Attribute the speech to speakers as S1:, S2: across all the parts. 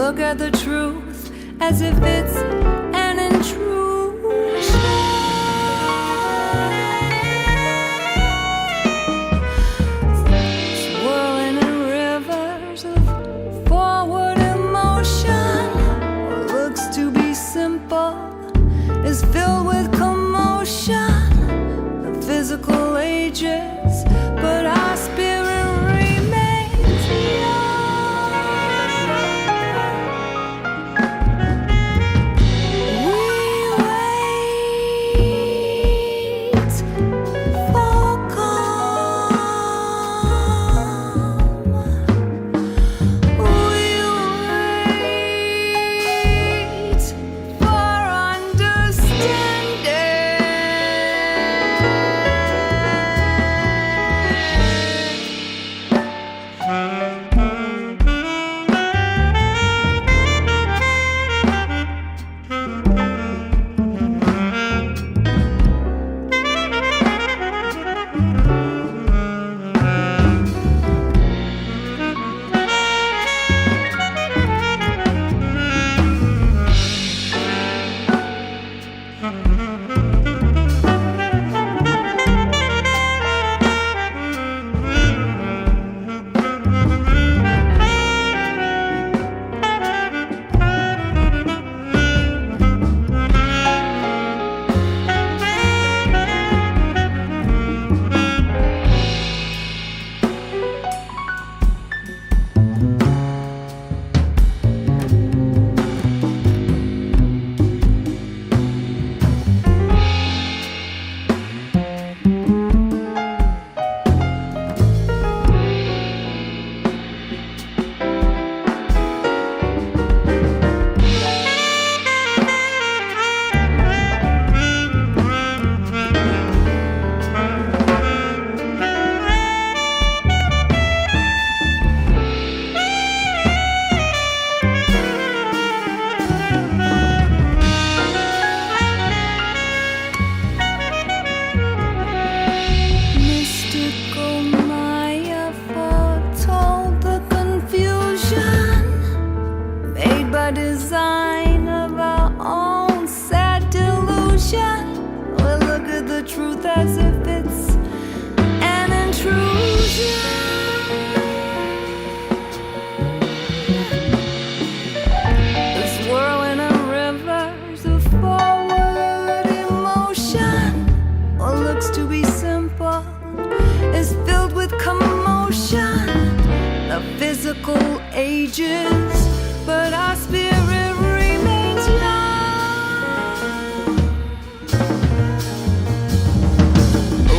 S1: look at the truth as if it's an intrusion. Swirling in rivers of forward emotion. What looks to be simple is filled with commotion. The physical ages, but our spirit remains young. We wait for calm. We wait for understanding. Mystical Maya foretold the confusion made by design of our own sad delusion. We look at the truth as if it's an intrusion. The swirling of rivers of forward emotion. What looks to be simple is filled with commotion. The physical ages, but our spirit remains young.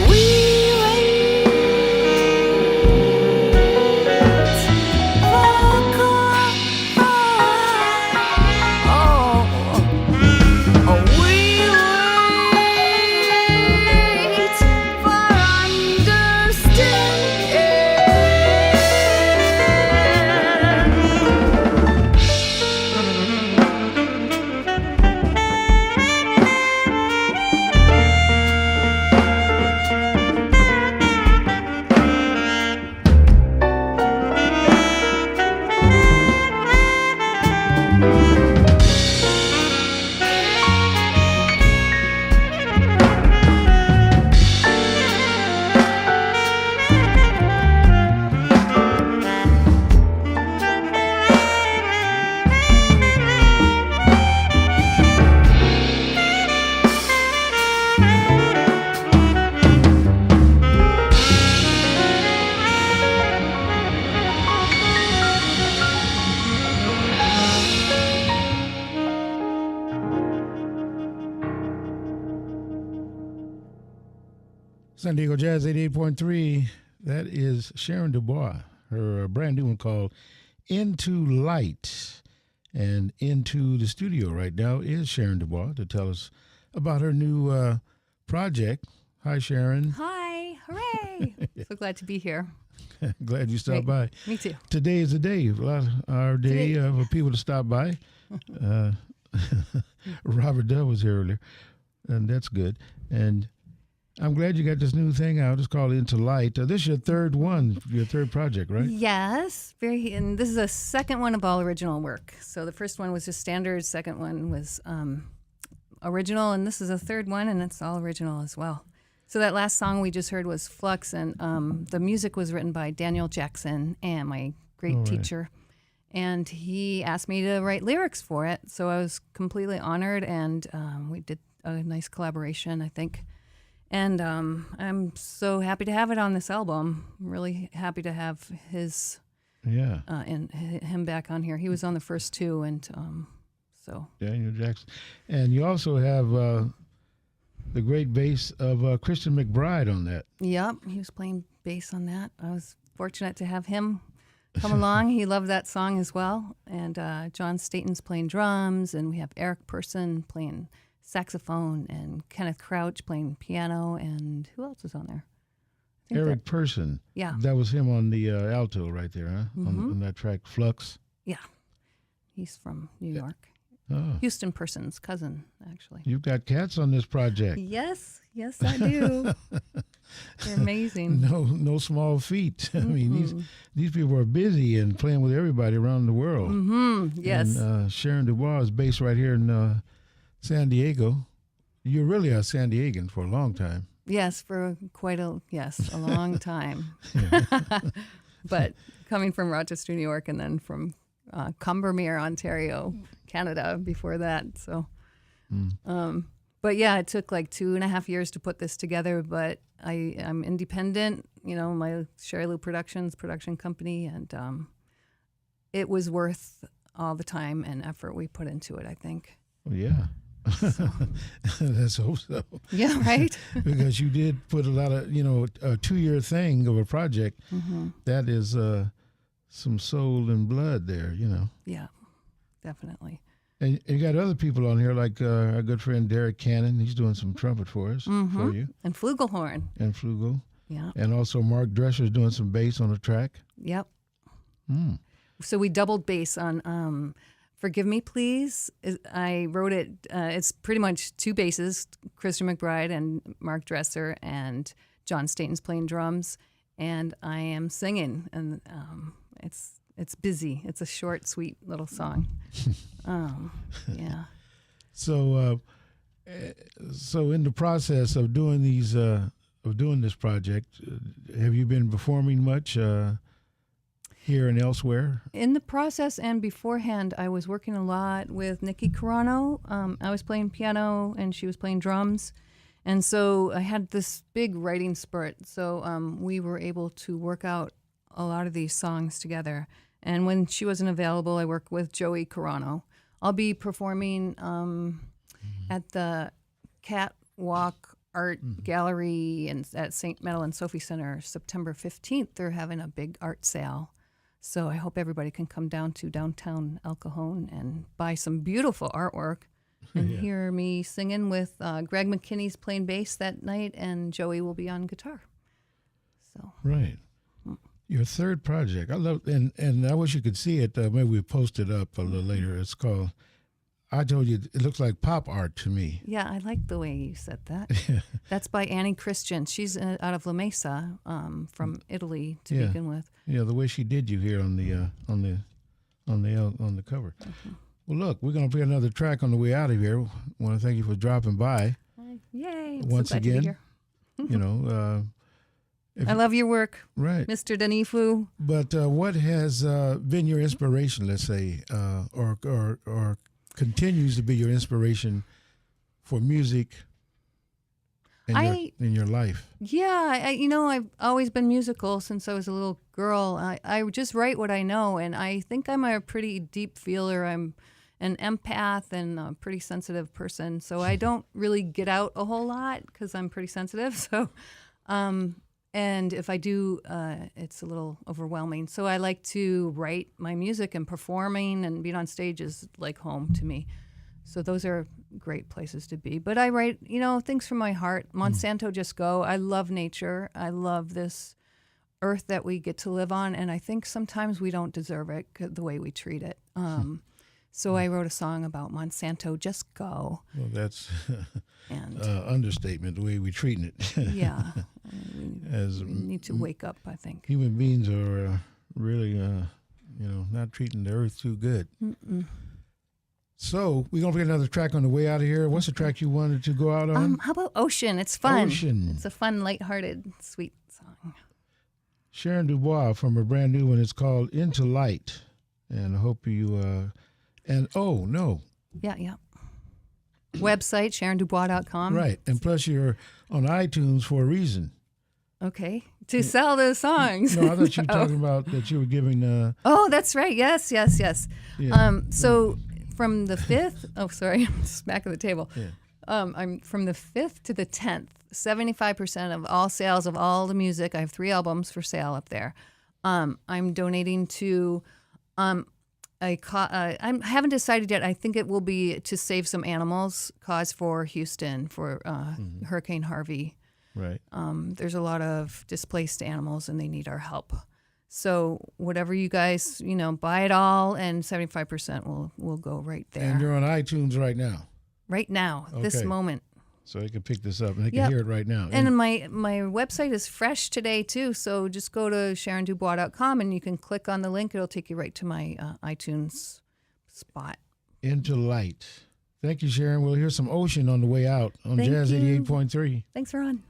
S1: We wait for calm. We wait for understanding.
S2: San Diego Jazz 88.3. That is Sharon DuBois. Her brand new one called Into Light. And into the studio right now is Sharon DuBois to tell us about her new project. Hi, Sharon.
S3: Hi, hooray. So glad to be here.
S2: Glad you stopped by.
S3: Me too.
S2: Today is the day, our day for people to stop by. Robert Dove was here earlier, and that's good. And I'm glad you got this new thing out. It's called Into Light. This is your third one, your third project, right?
S3: Yes, and this is a second one of all original work. So the first one was just standard, second one was original, and this is a third one, and it's all original as well. So that last song we just heard was Flux, and the music was written by Daniel Jackson, and my great teacher. And he asked me to write lyrics for it, so I was completely honored, and we did a nice collaboration, I think. And I'm so happy to have it on this album. I'm really happy to have him back on here. He was on the first two, and so.
S2: Daniel Jackson. And you also have the great bass of Christian McBride on that.
S3: Yep, he was playing bass on that. I was fortunate to have him come along. He loved that song as well. And John Staten's playing drums, and we have Eric Person playing saxophone, and Kenneth Crouch playing piano, and who else was on there?
S2: Eric Person.
S3: Yeah.
S2: That was him on the alto right there, huh?
S3: Mm-hmm.
S2: On that track, Flux.
S3: Yeah. He's from New York.
S2: Oh.
S3: Houston Person's cousin, actually.
S2: You've got cats on this project.
S3: Yes, I do. They're amazing.
S2: No small feat. I mean, these people are busy and playing with everybody around the world.
S3: Mm-hmm. Yes.
S2: And Sharon DuBois is based right here in San Diego. You're really a San Diegan for a long time.
S3: Yes, for a long time. But coming from Rochester, New York, and then from Combermere, Ontario, Canada before that. So, but yeah, it took like 2.5 years to put this together, but I'm independent, my Sherry Lou Productions production company, and it was worth all the time and effort we put into it, I think.
S2: Oh, yeah. So. Let's hope so.
S3: Yeah, right?
S2: Because you did put a lot of, a 2-year thing of a project. Mm-hmm. That is some soul and blood there,
S3: Yeah, definitely.
S2: And you got other people on here, like our good friend Derek Cannon. He's doing some trumpet for us, for you.
S3: And flugelhorn.
S2: And flugel.
S3: Yeah.
S2: And also Mark Drescher's doing some bass on the track.
S3: Yep. So we doubled bass on Forgive Me, Please. I wrote it, it's pretty much two basses, Christian McBride and Mark Dresser, and John Staten's playing drums, and I am singing, and it's busy. It's a short, sweet little song. Yeah. So
S2: in the process of doing this project, have you been performing much here and elsewhere?
S3: In the process and beforehand, I was working a lot with Nikki Carano. I was playing piano and she was playing drums. And so I had this big writing spurt. So we were able to work out a lot of these songs together. And when she wasn't available, I worked with Joey Carano. I'll be performing at the Catwalk Art Gallery at St. Metal and Sophie Center September 15th. They're having a big art sale. So I hope everybody can come down to downtown El Cajon and buy some beautiful artwork and hear me singing with Greg McKinney's playing bass that night, and Joey will be on guitar. So
S2: right. Your third project, I love, and I wish you could see it. Maybe we post it up a little later. It's called, I told you, it looks like pop art to me.
S3: Yeah, I like the way you said that. That's by Annie Christian. She's out of La Mesa, from Italy to begin with.
S2: Yeah, the way she did you here on the cover. Mm-hmm. Well, look, we're going to play another track on the way out of here. I want to thank you for dropping by.
S3: Yay!
S2: Once
S3: so glad
S2: again,
S3: to be here. I love your work,
S2: right,
S3: Mr. Dhanifu.
S2: But what has been your inspiration, let's say, or continues to be your inspiration for music in your life?
S3: Yeah, I've always been musical since I was a little girl. I just write what I know, and I think I'm a pretty deep feeler. I'm an empath and a pretty sensitive person, so I don't really get out a whole lot because I'm pretty sensitive. So, and if I do, it's a little overwhelming. So I like to write my music, and performing and being on stage is like home to me. So those are great places to be. But I write, things from my heart. Monsanto Just Go. I love nature. I love this earth that we get to live on, and I think sometimes we don't deserve it, the way we treat it. So I wrote a song about Monsanto, Just Go.
S2: Well, that's
S3: And
S2: understatement, the way we're treating it.
S3: yeah,
S2: As
S3: we need to wake up, I think.
S2: human beings are really, not treating the earth too good.
S3: Mm-mm.
S2: So we're going to get another track on the way out of here. What's the track you wanted to go out on?
S3: How about Ocean? It's fun.
S2: Ocean.
S3: It's a fun, lighthearted, sweet song.
S2: Sharon DuBois from her brand new one. It's called Into Light. And I hope you,
S3: Yeah. Website, SharonDuBois.com.
S2: Right. And plus you're on iTunes for a reason.
S3: Okay. To sell the songs.
S2: No, I thought you were talking about that you were giving.
S3: Oh, that's right. Yes.
S2: Yeah.
S3: So from the 5th, I'm smacking the table.
S2: Yeah.
S3: I'm from the 5th to the 10th, 75% of all sales of all the music. I have 3 albums for sale up there. I'm donating to, I haven't decided yet. I think it will be to save some animals, cause for Houston for Hurricane Harvey.
S2: Right.
S3: There's a lot of displaced animals and they need our help. So whatever you guys, buy it all, and 75% will go right there.
S2: And you're on iTunes right now.
S3: Right now, this
S2: Okay.
S3: moment.
S2: So they can pick this up and they can
S3: Yep.
S2: hear it right now.
S3: And my website is fresh today too. So just go to SharonDuBois.com and you can click on the link. It'll take you right to my iTunes spot.
S2: Into Light. Thank you, Sharon. We'll hear some Ocean on the way out on
S3: Thank
S2: Jazz
S3: you.
S2: 88.3.
S3: Thanks, Ron.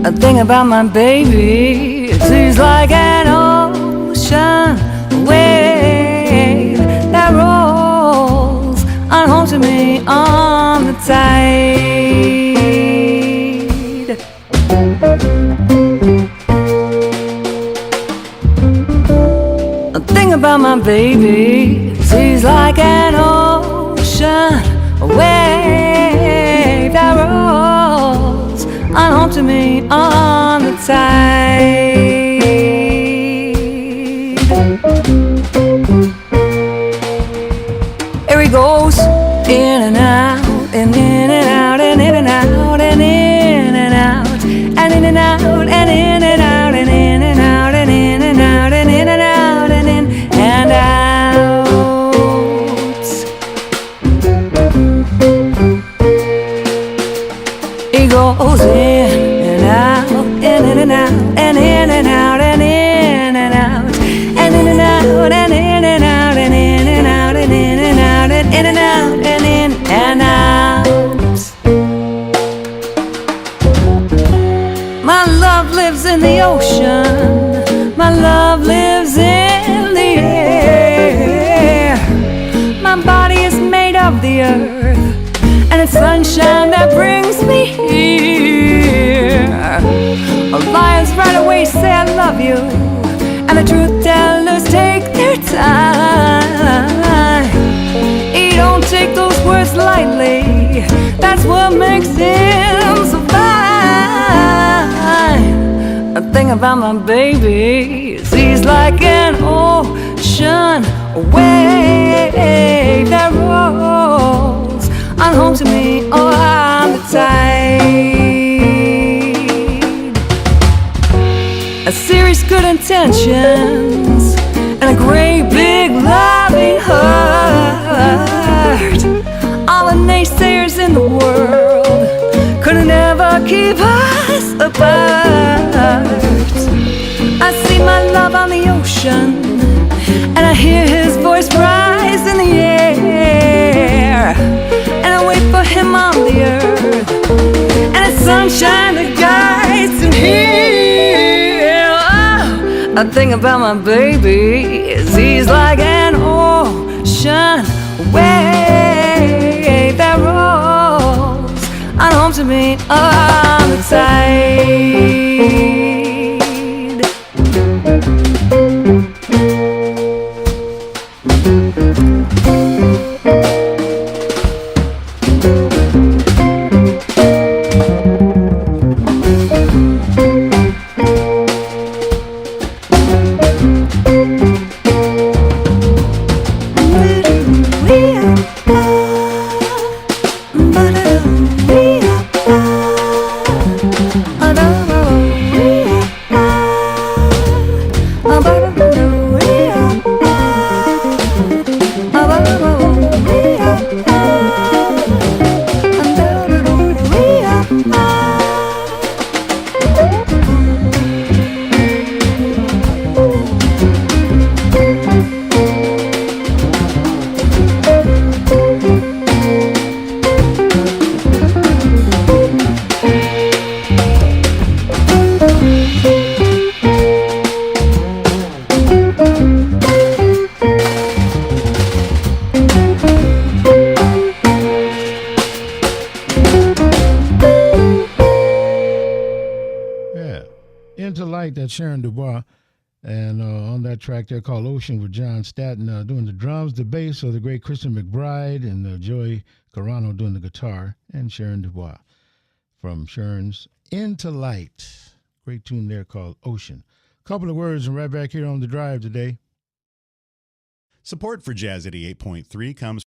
S3: A thing about my baby, she's like an ocean wave that rolls on home to me on the tide. A thing about my baby, she's like an ocean wave that rolls on home to me on the tide. Here he goes, in and out, and in and out, and in and out, and in and out, and in and out, and in and out, and in and out, and in and out, and in and out, and in and out. He goes in and out, and in and out, and in and out, and in and out, and in and out, and in and out, and in and out, and in and out, and in and out, and in and out. My love lives in the ocean. My love lives in the air. My body is made of the earth, and it's sunshine that brings me here. Lions right away say I love you, and the truth tellers take their time. He don't take those words lightly, that's what makes him so fine. A thing about my baby is he's like an ocean wave that rolls on home to me on the tide. A serious good intentions and a great big loving heart. All the naysayers in the world could never keep us apart. I see my love on the ocean, and I hear his voice rise in the air, and I wait for him on the earth, and it's sunshine that guides him here. Oh, a thing about my baby is he's like an ocean wave that rolls on home to me on the tide.
S2: Into Light, that's Sharon DuBois. And on that track there called Ocean with John Staton doing the drums, the bass of the great Christian McBride, and Joey Carano doing the guitar, and Sharon DuBois from Sharon's Into Light. Great tune there called Ocean. Couple of words and right back here on The Drive today.
S4: Support for Jazz 88.3 comes